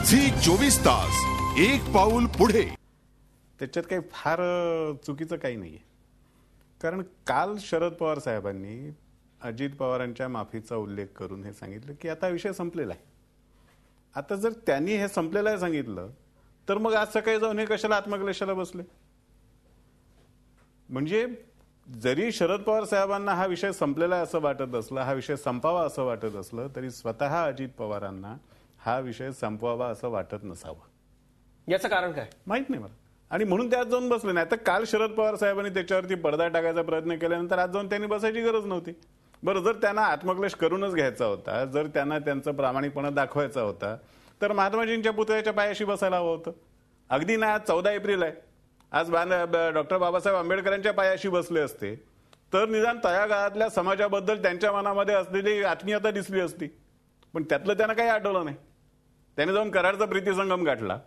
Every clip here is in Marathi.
झी 24 तास एक पाऊल पुढे. त्याच्यात काही फार चुकीचं काही नाहीये. कारण काल शरद पवार साहेबांनी अजित पवारांच्या माफीचा उल्लेख करून हे सांगितलं की आता विषय संपलेला आहे. आता जर त्यांनी हे संपलेलं आहे सांगितलं तर मग आज सकाळी जाऊन हे कशाला आत्मक्लेशाला बसले. म्हणजे जरी शरद पवार साहेबांना हा विषय संपलेला आहे असं वाटत असलं, हा विषय संपावा असं वाटत असलं, तरी स्वतः अजित पवारांना हा विषय संपवावा असं वाटत नसावं. याचं कारण काय माहित नाही मला. आणि म्हणून त्यात जाऊन बसले नाही. तर काल शरद पवार साहेबांनी त्याच्यावरती पडदा टाकायचा प्रयत्न केल्यानंतर आज जाऊन त्यांनी बसायची गरज नव्हती. बरं, जर त्यांना आत्मक्लेश करूनच घ्यायचा होता, जर त्यांना त्यांचा प्रामाणिकपणा दाखवायचा होता, तर महात्माजींच्या पुतळ्याच्या पायाशी बसायला हवं होतं. अगदी ना, आज 14 एप्रिल आहे, आज डॉक्टर बाबासाहेब आंबेडकरांच्या पायाशी बसले असते तर निदान तळागाळातल्या समाजाबद्दल त्यांच्या मनामध्ये असलेली आत्मीयता दिसली असती. पण त्यातलं त्यांना काही आठवलं नाही. त्याने जाऊन कराडचा प्रीतिसंगम गाठला.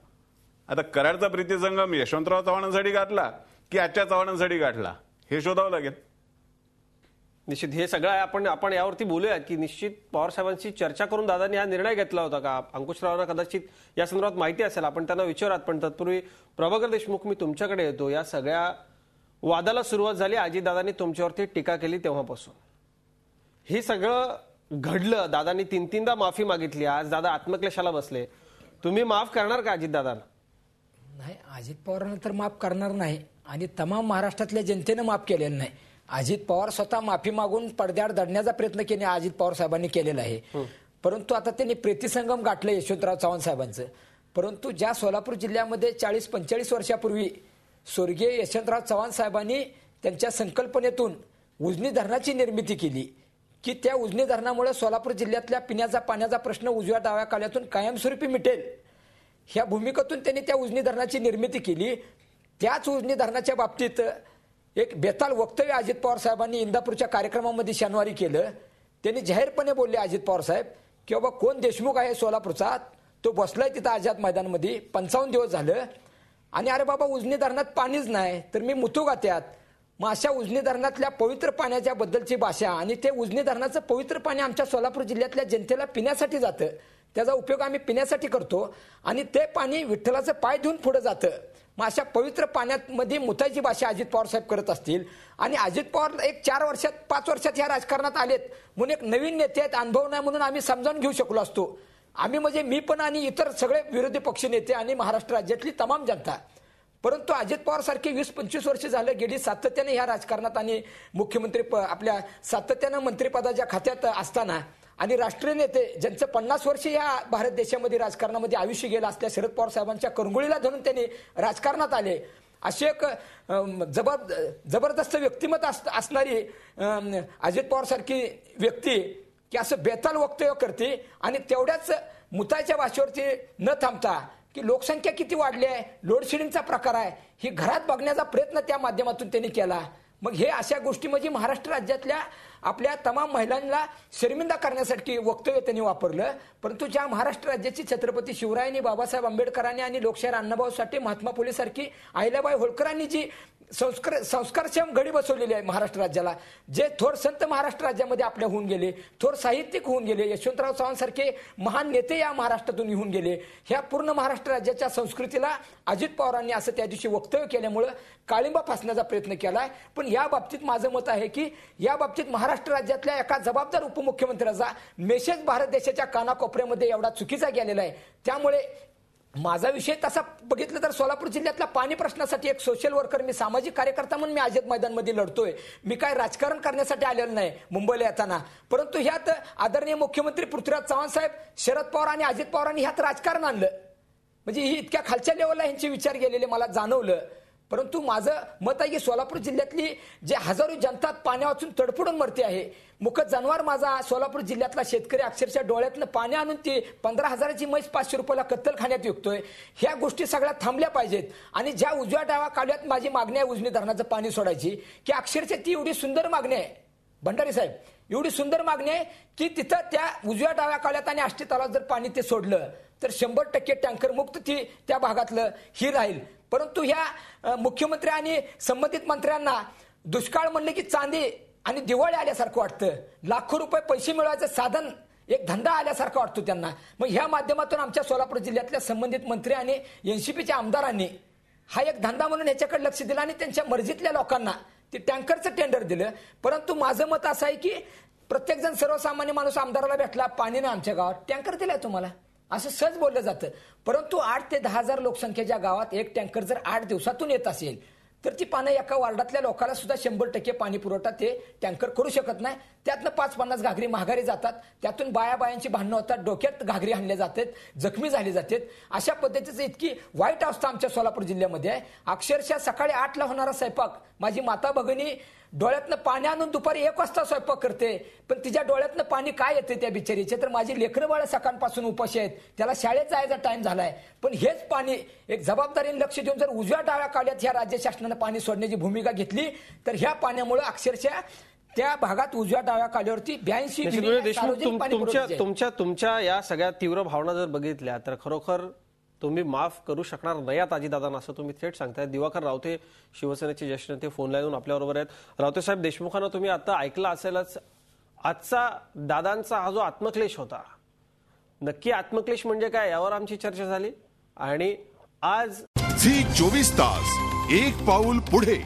आता कराडचा प्रीतिसंगम यशवंतराव चव्हाणांसाठी गाठला की आजच्या चव्हाणांसाठी गाठला हे शोधावं लागेल. निश्चित हे सगळं आपण यावरती बोलूया की निश्चित पवार साहेबांशी चर्चा करून दादांनी हा निर्णय घेतला होता का. अंकुशरावांना कदाचित या संदर्भात माहिती असेल, आपण त्यांना विचारात. पण तत्पूर्वी प्रभाकर देशमुख, मी तुमच्याकडे येतो. या सगळ्या वादाला सुरुवात झाली, अजितदादांनी तुमच्यावरती टीका केली तेव्हापासून हे सगळं घडलं. दादांनी 3-3दा माफी मागितली. आज दादा आत्मक्लेशाला बसले. तुम्ही माफ करणार का अजितदादांना? नाही, अजित पवारांना तर माफ करणार नाही आणि तमाम महाराष्ट्रातल्या जनतेनं माफ केलेलं नाही. अजित पवार स्वतः माफी मागून पडद्याआड दडण्याचा प्रयत्न केले अजित पवार साहेबांनी केलेला आहे. परंतु आता त्यांनी प्रीतिसंगम गाठलं यशवंतराव चव्हाण साहेबांचं. परंतु ज्या सोलापूर जिल्ह्यामध्ये 40-45 वर्षापूर्वी स्वर्गीय यशवंतराव चव्हाण साहेबांनी त्यांच्या संकल्पनेतून उजनी धरणाची निर्मिती केली की त्या उजनी धरणामुळे सोलापूर जिल्ह्यातल्या पिण्याचा पाण्याचा प्रश्न उजव्या डाव्या काल्यातून कायमस्वरूपी मिटेल, ह्या भूमिकेतून त्यांनी त्या उजनी धरणाची निर्मिती केली. त्याच उजनी धरणाच्या बाबतीत एक बेताल वक्तव्य अजित पवार साहेबांनी इंदापूरच्या कार्यक्रमामध्ये शनिवारी केलं. त्यांनी जाहीरपणे बोलले अजित पवार साहेब की बाबा कोण देशमुख आहे सोलापूरचा, तो बसलाय तिथं आझाद मैदानमध्ये 55 दिवस झालं आणि अरे बाबा उजनी धरणात पाणीच नाही तर मी मुतू का त्यात. मग अशा उजनी धरणातल्या पवित्र पाण्याच्या बद्दलची भाषा आणि ते उजनी धरणाचं पवित्र पाणी आमच्या सोलापूर जिल्ह्यातल्या जनतेला पिण्यासाठी जातं, त्याचा उपयोग आम्ही पिण्यासाठी करतो आणि ते पाणी विठ्ठलाचं पाय धुवून पुढे जातं. मग अशा पवित्र पाण्यामध्ये मुताची भाषा अजित पवार साहेब करत असतील आणि अजित पवार एक 4 वर्षात 5 वर्षात ह्या राजकारणात आलेत म्हणून एक नवीन नेते आहेत, अनुभव नाही म्हणून आम्ही समजावून घेऊ शकलो असतो. आम्ही म्हणजे मी पण आणि इतर सगळे विरोधी पक्ष नेते आणि महाराष्ट्र राज्यातली तमाम जनता. परंतु अजित पवार सारखे 20-25 वर्ष झालं गेली सातत्याने ह्या राजकारणात आणि मुख्यमंत्री आपल्या सातत्यानं मंत्रिपदाच्या खात्यात असताना आणि राष्ट्रीय नेते ज्यांचं 50 वर्ष या भारत देशामध्ये राजकारणामध्ये आयुष्य गेलं असल्या शरद पवार साहेबांच्या करंगुळीला धरून त्यांनी राजकारणात आले. अशी एक जबरदस्त व्यक्तिमत्व असणारी अजित पवार सारखी व्यक्ती की असं बेताल वक्तव्य करते आणि तेवढ्याच मुताच्या भाषेवरती न थांबता की लोकसंख्या किती वाढली आहे, लोडशेडिंगचा प्रकार आहे, ही घरात बघण्याचा प्रयत्न त्या माध्यमातून त्यांनी केला. मग हे अशा गोष्टी म्हणजे महाराष्ट्र राज्यातल्या आपल्या तमाम महिलांना शर्मिंदा करण्यासाठी वक्तव्य त्यांनी वापरलं. परंतु ज्या महाराष्ट्र राज्याची छत्रपती शिवरायांनी, बाबासाहेब आंबेडकरांनी आणि लोकशाहीर अण्णाभाऊ साठे, महात्मा फुले सारखी, अहिल्याबाई होळकरांनी जी संस्कारक्षम घडी बसवलेली आहे महाराष्ट्र राज्याला, जे थोर संत महाराष्ट्र राज्यामध्ये आपल्या होऊन गेले, थोर साहित्यिक होऊन गेले, यशवंतराव चव्हाण सारखे महान नेते या महाराष्ट्रातून येऊन गेले, ह्या पूर्ण महाराष्ट्र राज्याच्या संस्कृतीला अजित पवारांनी असं त्या दिवशी वक्तव्य केल्यामुळं काळिंबा फासण्याचा प्रयत्न केलाय. पण या बाबतीत माझं मत आहे की या बाबतीत महाराष्ट्र राज्यातल्या एका जबाबदार उपमुख्यमंत्र्याचा मेसेज भारत देशाच्या कानाकोपऱ्यामध्ये एवढा चुकीचा गेलेला आहे. त्यामुळे माझा विषय तसा बघितलं तर सोलापूर जिल्ह्यातल्या पाणी प्रश्नासाठी एक सोशल वर्कर, मी सामाजिक कार्यकर्ता म्हणून मी आझाद मैदानमध्ये लढतोय. मी काय राजकारण करण्यासाठी आलेलो नाही मुंबईला येताना. परंतु ह्यात आदरणीय मुख्यमंत्री पृथ्वीराज चव्हाण साहेब, शरद पवार आणि अजित पवारांनी ह्यात राजकारण आणलं. म्हणजे ही इतक्या खालच्या लेवलला ह्यांचे विचार गेलेले मला जाणवलं. परंतु माझं मत आहे की सोलापूर जिल्ह्यातली जे हजारो जनता पाण्या वाचून तडफडून मरते आहे, मुख जनावर माझा सोलापूर जिल्ह्यातला शेतकरी अक्षरशः डोळ्यातनं पाणी आणून ती 15,000ची म्हैस 500 रुपयाला कत्तलखान्यात विकतोय. ह्या गोष्टी सगळ्या थांबल्या पाहिजेत. आणि ज्या उजव्या डाव्या कालव्यात माझी मागणी आहे उजनी धरणाचं पाणी सोडायची, की अक्षरशः ती एवढी सुंदर मागणी आहे भंडारी साहेब, एवढी सुंदर मागणी आहे की तिथं त्या उजव्या डाव्या कालव्यात आणि आष्टी तलावात जर पाणी ते सोडलं तर 100% टँकर मुक्त ती त्या भागातलं ही राहील. परंतु ह्या मुख्यमंत्री आणि संबंधित मंत्र्यांना दुष्काळ म्हणले की चांदी आणि दिवाळी आल्यासारखं वाटतं. लाखो रुपये पैसे मिळवायचं साधन एक धंदा आल्यासारखा वाटतो त्यांना. मग ह्या माध्यमातून आमच्या सोलापूर जिल्ह्यातल्या संबंधित मंत्री आणि एनसीपीच्या आमदारांनी हा एक धंदा म्हणून याच्याकडे लक्ष दिलं आणि त्यांच्या मर्जीतल्या लोकांना ते टँकरचं टेंडर दिलं. परंतु माझं मत असं आहे की प्रत्येकजण सर्वसामान्य माणूस आमदाराला भेटला, पाणी नाही आमच्या गावात, टँकर दिलाय तुम्हाला असं सहज बोललं जातं. परंतु 8 ते 10,000 लोकसंख्येच्या गावात एक टँकर जर 8 दिवसातून येत असेल तर ती पानं एका वार्डातल्या लोकांना सुद्धा 100% पाणी पुरवठा ते टँकर करू शकत नाही. त्यातनं 5-50 घागरी महागारी जातात, त्यातून बायांची भांडणं होतात, डोक्यात घागरी हाणल्या जातात, जखमी झाले जातात. अशा पद्धतीचं इतकी वाईट अवस्था आमच्या सोलापूर जिल्ह्यामध्ये आहे. अक्षरशः सकाळी 8ला होणारा स्वयंपाक माझी माता भगिनी डोळ्यातनं पाणी आणून दुपारी 1 वाजता स्वयंपाक करते, पण तिच्या डोळ्यातनं पाणी काय येते त्या बिचारीचे. तर माझी लेकरं बाळं सकाळपासून उपाशी आहेत, त्याला शाळेत जायचा टाइम झालाय. पण हेच पाणी एक जबाबदारीने लक्ष देऊन जर उजव्या डाव्या काळात ह्या राज्य शासनानं पाणी सोडण्याची भूमिका घेतली तर ह्या पाण्यामुळे अक्षरशः त्या भागात उजव्या डाव्या काळावरती 82 देशमुख तुमच्या या सगळ्या तीव्र भावना जर बघितल्या तर खरोखर तुम्ही माफ करू शकणार नाही आहात अजितदादांना, असं तुम्ही थेट सांगताय. दिवाकर रावते शिवसेनेचे ज्येष्ठ नेते फोन लाईनवरून आपल्याबरोबर आहेत. रावते साहेब, देशमुखांना तुम्ही आता ऐकलं असेलच, आजचा दादांचा हा जो आत्मक्लेश होता, नक्की आत्मक्लेश म्हणजे काय यावर आमची चर्चा झाली. आणि आज झी 24 तास एक पाऊल पुढे.